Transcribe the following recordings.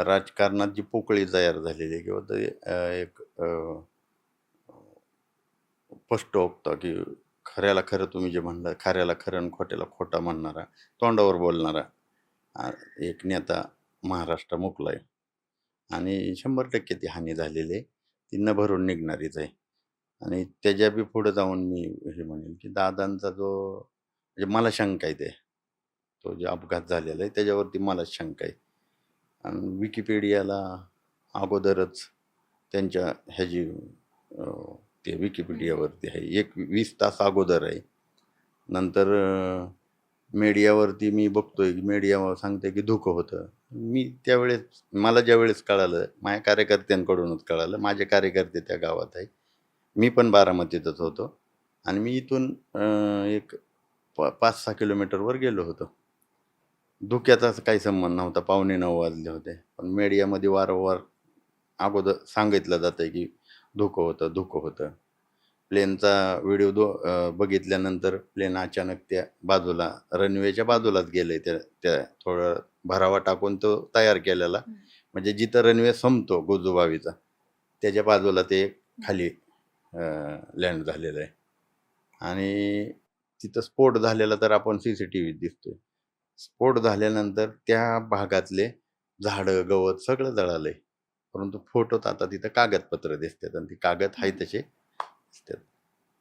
राजकारणात जी पोकळी तयार झालेली आहे किंवा ते एक स्पष्टवक्ता की खऱ्याला खरं तुम्ही जे म्हणलं, खऱ्याला खरं आणि खोट्याला खोटा म्हणणारा, तोंडावर बोलणारा एक नेता महाराष्ट्र मुकलाय आणि 100% ती हानी झालेली आहे. ती न भरून निघणारीच आहे. आणि त्याच्या बी पुढे जाऊन मी हे म्हणेल की दादांचा जो म्हणजे मला शंका आहे तो जो अपघात झालेला आहे त्याच्यावरती मला शंका आहे. आणि विकिपीडियाला अगोदरच त्यांच्या ह्याची ते विकिपीडियावरती आहे. एक 20 तास अगोदर आहे. नंतर मीडियावरती मी बघतोय की मीडिया सांगते की धुकं होतं. मी त्यावेळेस मला ज्यावेळेस कळालं, माझ्या कार्यकर्त्यांकडूनच कळालं. माझे कार्यकर्ते त्या गावात आहे. मी पण बारामतीतच होतो आणि मी इथून एक 5-6 किलोमीटरवर गेलो होतो. धुक्याचा काही संबंध नव्हता. 8:45 वाजले होते. पण मीडियामध्ये वारंवार अगोदर सांगितलं जातंय की धुकं होतं, धुकं होतं. प्लेनचा व्हिडिओ बघितल्यानंतर प्लेन अचानक त्या बाजूला रनवेच्या बाजूलाच गेले. त्या त्या थोडं भरावा टाकून तो तयार केलेला. म्हणजे जिथं रनवे संपतो गोजूबावीचा त्याच्या बाजूला ते खाली लँड झालेलं आहे. आणि तिथं स्फोट झालेला तर आपण CCTVत दिसतोय. स्फोट झाल्यानंतर त्या भागातले झाडं, गवत सगळं जळालंय. परंतु फोटोत आता तिथं कागदपत्र दिसतात आणि ती कागद आहे तसे दिसतात.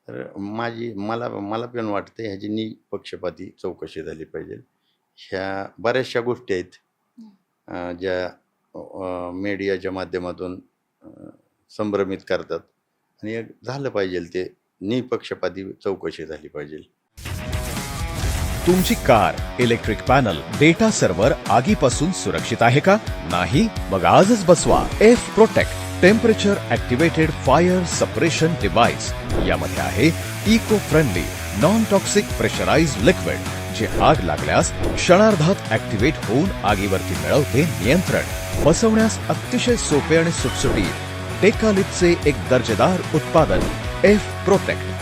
तर मला मला पण वाटतं ह्याची निपक्षपाती चौकशी झाली पाहिजे. ह्या बऱ्याचशा गोष्टी आहेत ज्या मीडियाच्या माध्यमातून संभ्रमित करतात आणि झालं पाहिजे ते निपक्षपाती चौकशी झाली पाहिजे. तुमची car, electric panel, data server आगीपासून सुरक्षित आहे का? नाही? मग आजच बसवा F protect temperature activated fire suppression device. यामध्ये आहे eco friendly non toxic pressurised liquid जे आग लागल्यास क्षणार्धात ऍक्टिव्हेट होऊन आगीवरती मिळवते नियंत्रण. बसवण्यास अतिशय सोपे आणि सुटसुटीत टेकालिपचे एक दर्जेदार उत्पादन एफ प्रोटेक्ट.